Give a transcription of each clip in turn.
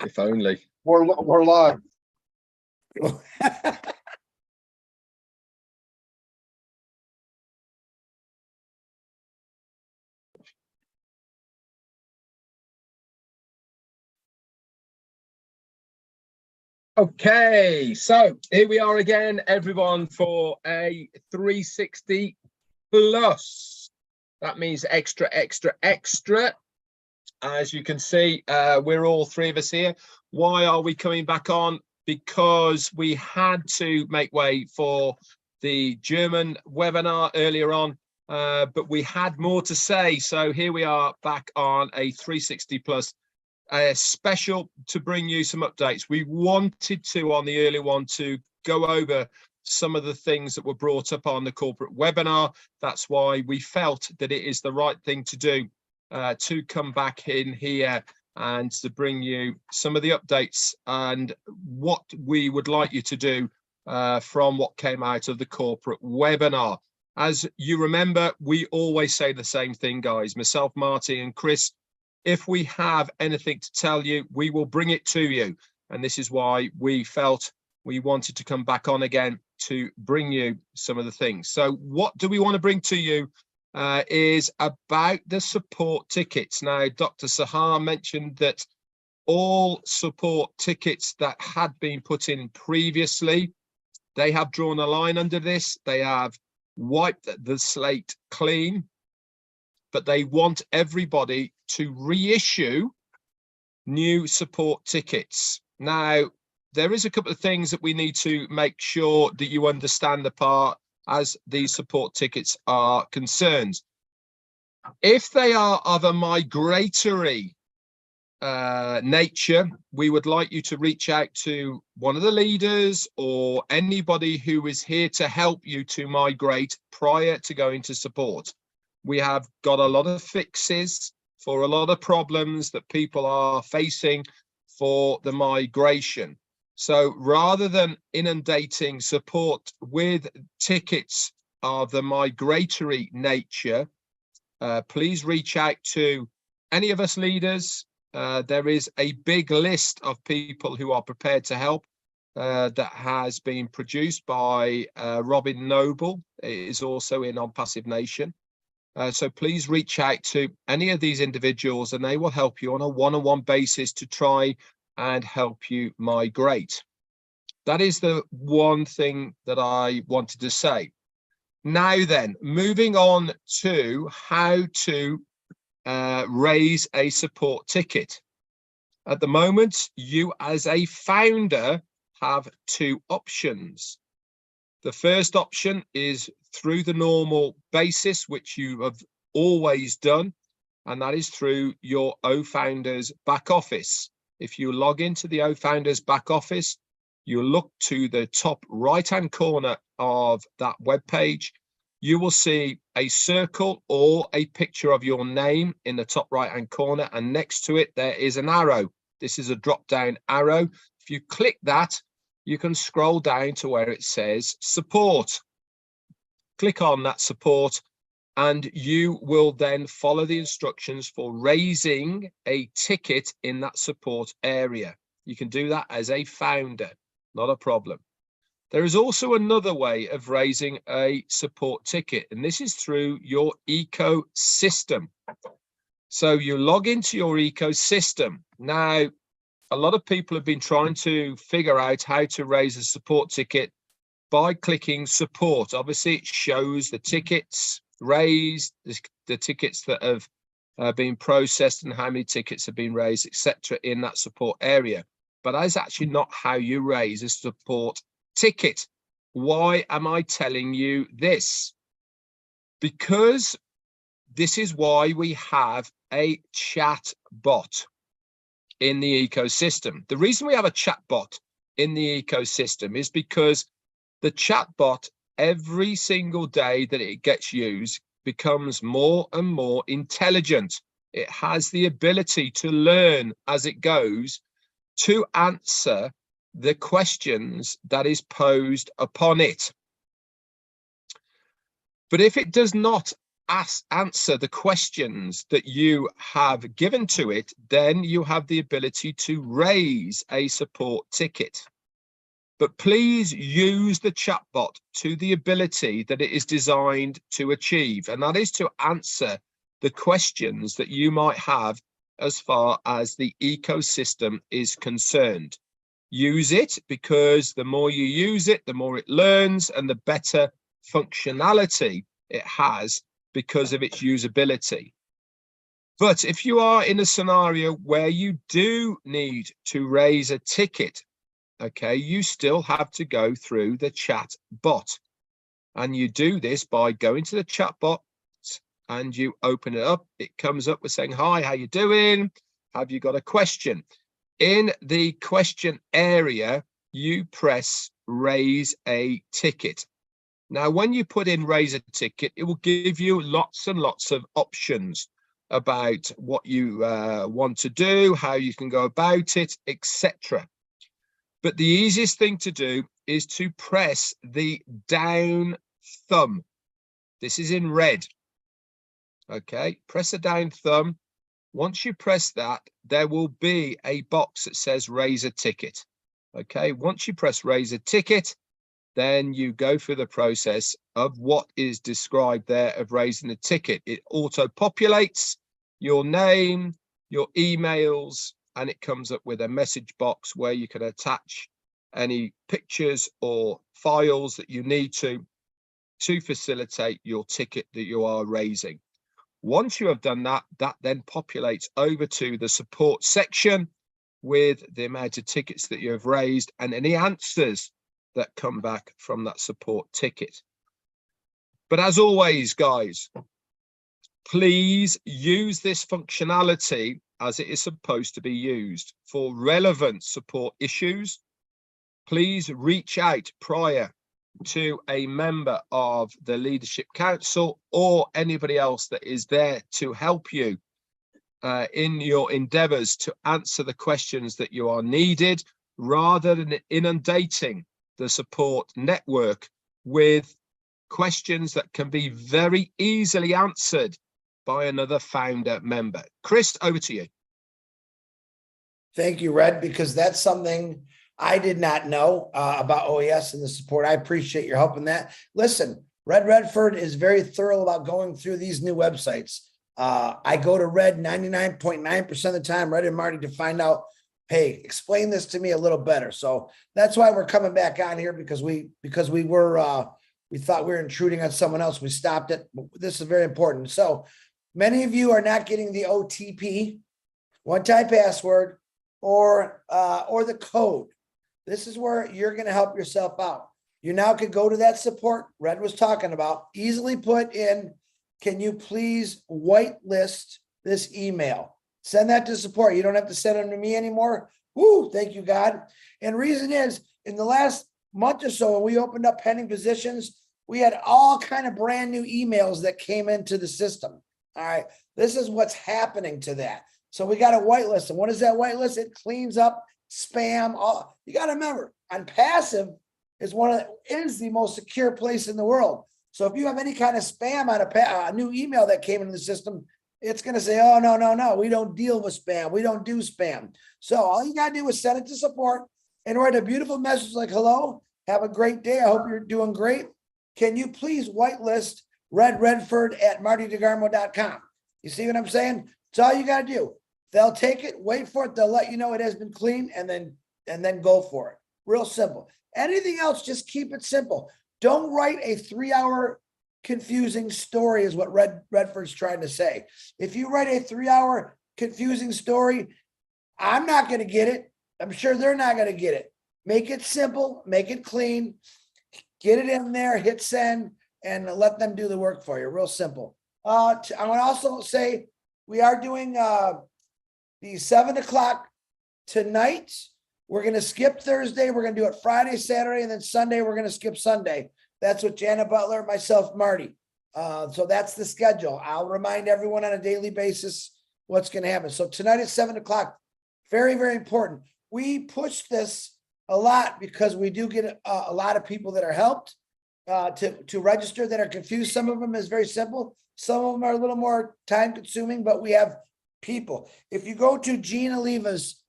If only. We're live. Okay, so here we are again, everyone, for a 360 plus. That means extra, extra, extra. As you can see, we're all three of us here. Why are we coming back on? Because we had to make way for the German webinar earlier on, but we had more to say. So here we are back on a 360 plus. Special to bring you some updates. We wanted to, on the early one, to go over some of the things that were brought up on the corporate webinar. That's why we felt that it is the right thing to do, to come back in here and to bring you some of the updates and what we would like you to do from what came out of the corporate webinar. As you remember, we always say the same thing, guys. Myself, Marty and Chris, if we have anything to tell you, we will bring it to you. And this is why we felt we wanted to come back on again to bring you some of the things. So what do we want to bring to you is about the support tickets. Now, Dr. Sahar mentioned that all support tickets that had been put in previously, they have drawn a line under this. They have wiped the slate clean, but they want everybody to reissue new support tickets. Now, there is a couple of things that we need to make sure that you understand apart as these support tickets are concerned. If they are of a migratory nature, we would like you to reach out to one of the leaders or anybody who is here to help you to migrate prior to going to support. We have got a lot of fixes for a lot of problems that people are facing for the migration. So rather than inundating support with tickets of the migratory nature, please reach out to any of us leaders. There is a big list of people who are prepared to help that has been produced by Robin Noble. It is also in On Passive Nation. So please reach out to any of these individuals and they will help you on a one-on-one basis to try and help you migrate. That is the one thing that I wanted to say. Now then, moving on to how to raise a support ticket. At the moment, you as a founder have two options. The first option is through the normal basis, which you have always done, and that is through your OFounders back office. If you log into the OFounders back office, you look to the top right-hand corner of that web page, you will see a circle or a picture of your name in the top right-hand corner, and next to it, there is an arrow. This is a drop-down arrow. If you click that, you can scroll down to where it says support. Click on that support and you will then follow the instructions for raising a ticket in that support area. You can do that as a founder, not a problem. There is also another way of raising a support ticket, and this is through your ecosystem. So you log into your ecosystem. Now, a lot of people have been trying to figure out how to raise a support ticket by clicking support. Obviously, it shows the tickets raised, the tickets that have been processed and how many tickets have been raised, etc. in that support area. But that's actually not how you raise a support ticket. Why am I telling you this? Because this is why we have a chat bot in the ecosystem. The reason we have a chat bot in the ecosystem is because the chat bot, every single day that it gets used, becomes more and more intelligent. It has the ability to learn as it goes to answer the questions that is posed upon it. But if it does not answer the questions that you have given to it, then you have the ability to raise a support ticket. But please use the chatbot to the ability that it is designed to achieve, and that is to answer the questions that you might have as far as the ecosystem is concerned. Use it, because the more you use it, the more it learns and the better functionality it has because of its usability. But if you are in a scenario where you do need to raise a ticket, okay, you still have to go through the chat bot, and you do this by going to the chat bot and you open it up. It comes up with saying, hi, how you doing? Have you got a question? In the question area, you press raise a ticket. Now, when you put in raise a ticket, it will give you lots and lots of options about what you want to do, how you can go about it, etc. But the easiest thing to do is to press the down thumb. This is in red. Okay, press the down thumb. Once you press that, there will be a box that says raise a ticket. Okay, once you press raise a ticket, then you go through the process of what is described there of raising the ticket. It auto-populates your name, your emails, and it comes up with a message box where you can attach any pictures or files that you need to facilitate your ticket that you are raising. Once you have done that, that then populates over to the support section with the amount of tickets that you have raised and any answers that come back from that support ticket. But as always, guys, please use this functionality as it is supposed to be used. For relevant support issues, please reach out prior to a member of the Leadership Council or anybody else that is there to help you in your endeavors to answer the questions that you are needed, rather than inundating the support network with questions that can be very easily answered by another founder member. Chris, over to you. Thank you, Red, because that's something I did not know about OES and the support. I appreciate your help in that. Listen, Red Redford is very thorough about going through these new websites. I go to Red 99.9% of the time, Red and Marty, to find out, hey, explain this to me a little better. So that's why we're coming back on here, because we thought we were intruding on someone else. We stopped it. This is very important. So many of you are not getting the OTP, one-time password, or the code. This is where you're going to help yourself out. You now could go to that support Red was talking about, easily put in, can you please whitelist this email? Send that to support. You don't have to send them to me anymore. Woo, thank you, God. And reason is, in the last month or so, when we opened up pending positions, we had all kind of brand new emails that came into the system. All right, this is what's happening to that. So we got a whitelist. And what is that whitelist? It cleans up spam. All you got to remember, on passive is the most secure place in the world. So if you have any kind of spam on a new email that came into the system, it's going to say, oh, no, we don't deal with spam. We don't do spam. So all you got to do is send it to support and write a beautiful message like, hello, have a great day. I hope you're doing great. Can you please whitelist Red Redford at martydegarmo.com? You see what I'm saying? It's all you got to do. They'll take it, wait for it. They'll let you know it has been cleaned, and then go for it. Real simple. Anything else, just keep it simple. Don't write a 3-hour confusing story is what Redford's trying to say. If you write a 3-hour confusing story, I'm not going to get it. I'm sure they're not going to get it. Make it simple, make it clean, get it in there, hit send, and let them do the work for you. Real simple. I want to also say we are doing the 7 o'clock tonight. We're going to skip Thursday. We're going to do it Friday, Saturday, and then Sunday, we're going to skip Sunday. That's with Janet Butler, myself, Marty. So that's the schedule. I'll remind everyone on a daily basis what's going to happen. So tonight at 7 o'clock, very, very important. We push this a lot because we do get a lot of people that are helped to register that are confused. Some of them is very simple. Some of them are a little more time consuming, but we have people. If you go to Gene Oliva's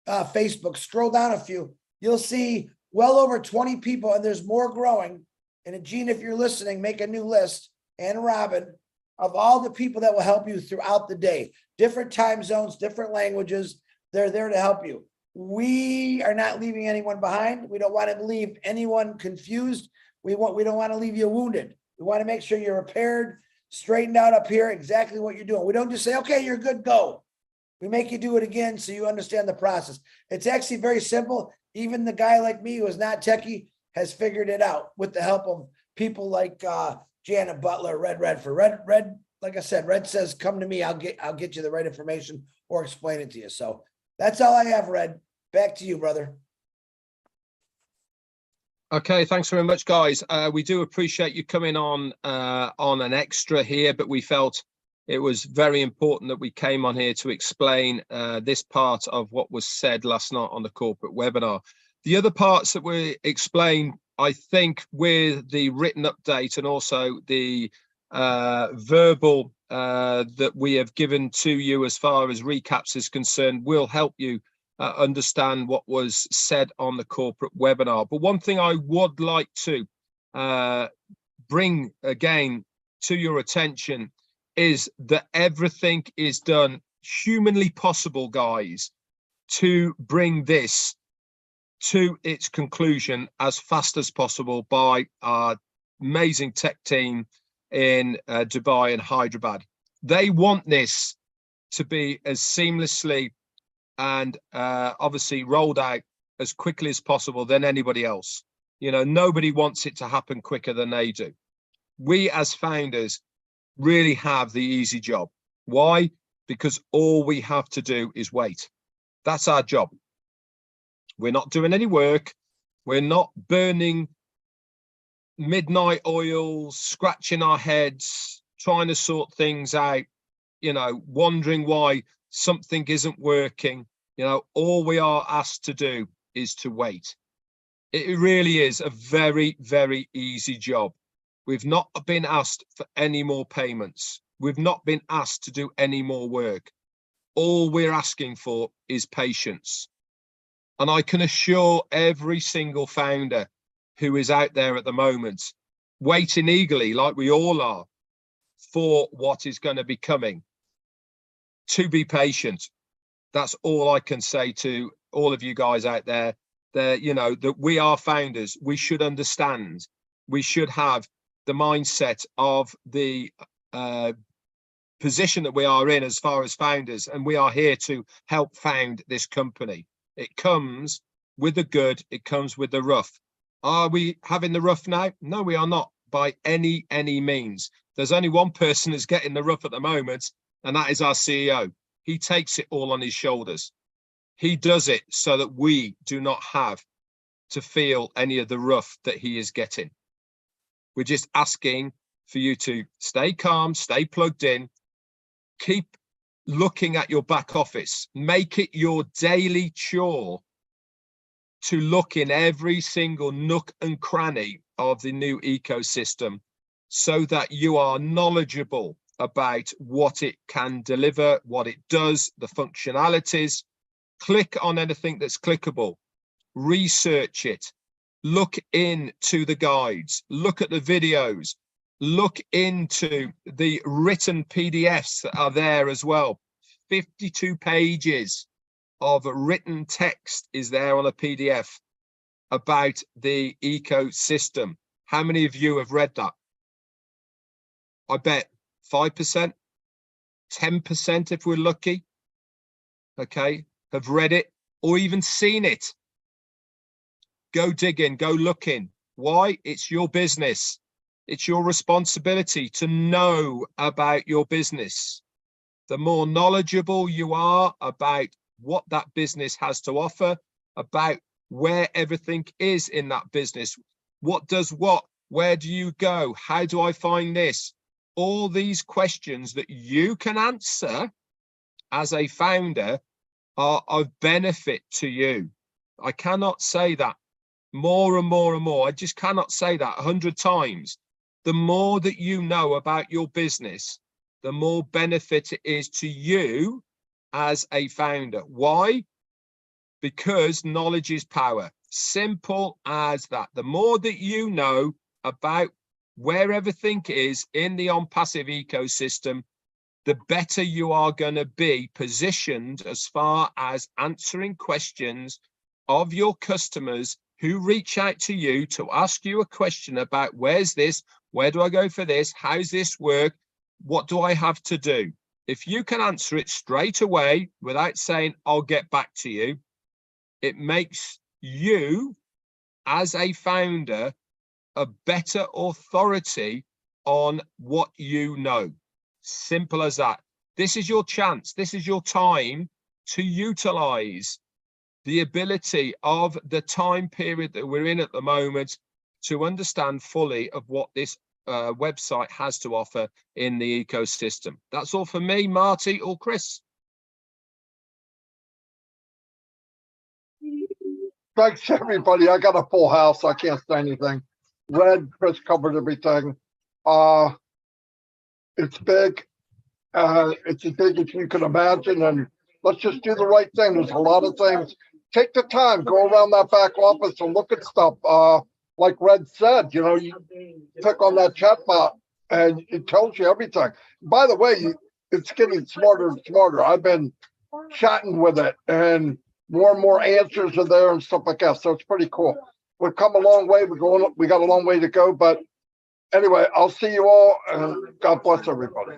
Facebook, scroll down a few, you'll see well over 20 people, and there's more growing. And Gene, if you're listening, make a new list, and Robin, of all the people that will help you throughout the day, different time zones, different languages. They're there to help you. We are not leaving anyone behind. We don't want to leave anyone confused. We don't want to leave you wounded. We want to make sure you're repaired, straightened out up here, exactly what you're doing. We don't just say, okay, you're good, go. We make you do it again so you understand the process. It's actually very simple. Even the guy like me who is not techie has figured it out with the help of people like Janet Butler, Red Redford. Red, like I said, Red says, come to me. I'll get you the right information or explain it to you. So that's all I have, Red. Back to you, brother. Okay, thanks very much, guys. We do appreciate you coming on an extra here, but we felt it was very important that we came on here to explain this part of what was said last night on the corporate webinar. The other parts that were explained, I think, with the written update and also the verbal that we have given to you as far as recaps is concerned, will help you understand what was said on the corporate webinar. But one thing I would like to bring again to your attention is that everything is done humanly possible, guys, to bring this to its conclusion as fast as possible by our amazing tech team in Dubai and Hyderabad. They want this to be as seamlessly and obviously rolled out as quickly as possible than anybody else. You know, nobody wants it to happen quicker than they do. We as founders really have the easy job. Why? Because all we have to do is wait. That's our job. We're not doing any work. We're not burning midnight oils, scratching our heads, trying to sort things out, you know, wondering why something isn't working. You know, all we are asked to do is to wait. It really is a very, very easy job. We've not been asked for any more payments. We've not been asked to do any more work. All we're asking for is patience. And I can assure every single founder who is out there at the moment, waiting eagerly, like we all are, for what is going to be coming, to be patient. That's all I can say to all of you guys out there. That, you know, that we are founders. We should understand. We should have the mindset of the position that we are in as far as founders, and we are here to help found this company. It comes with the good, it comes with the rough. Are we having the rough now? No, we are not by any means. There's only one person that's getting the rough at the moment, and that is our CEO. He takes it all on his shoulders. He does it so that we do not have to feel any of the rough that he is getting. We're just asking for you to stay calm, stay plugged in, keep looking at your back office, make it your daily chore to look in every single nook and cranny of the new ecosystem so that you are knowledgeable about what it can deliver, what it does, the functionalities. Click on anything that's clickable, research it, look into the guides, look at the videos, look into the written PDFs that are there as well. 52 pages of written text is there on a PDF about the ecosystem. How many of you have read that? I bet 5%, 10% if we're lucky, okay, have read it or even seen it. Go digging, go looking. Why? It's your business. It's your responsibility to know about your business. The more knowledgeable you are about what that business has to offer, about where everything is in that business, what does what, where do you go, how do I find this? All these questions that you can answer as a founder are of benefit to you. I cannot say that more and more and more. I just cannot say that 100 times. The more that you know about your business, the more benefit it is to you as a founder. Why? Because knowledge is power. Simple as that. The more that you know about where everything is in the OnPassive ecosystem, the better you are going to be positioned as far as answering questions of your customers who reach out to you to ask you a question about where's this, where do I go for this, how's this work, what do I have to do? If you can answer it straight away without saying, I'll get back to you, it makes you as a founder a better authority on what you know. Simple as that. This is your chance. This is your time to utilize the ability of the time period that we're in at the moment to understand fully of what this website has to offer in the ecosystem. That's all for me, Marty or Chris. Thanks, everybody. I got a full house. I can't say anything. Red, Chris covered everything. It's big. It's as big as you can imagine. And let's just do the right thing. There's a lot of things. Take the time, go around that back office and look at stuff. Like Red said, you know, you click on that chat bot and it tells you everything. By the way, it's getting smarter and smarter. I've been chatting with it and more answers are there and stuff like that. So it's pretty cool. We've come a long way. We got a long way to go. But anyway, I'll see you all and God bless everybody.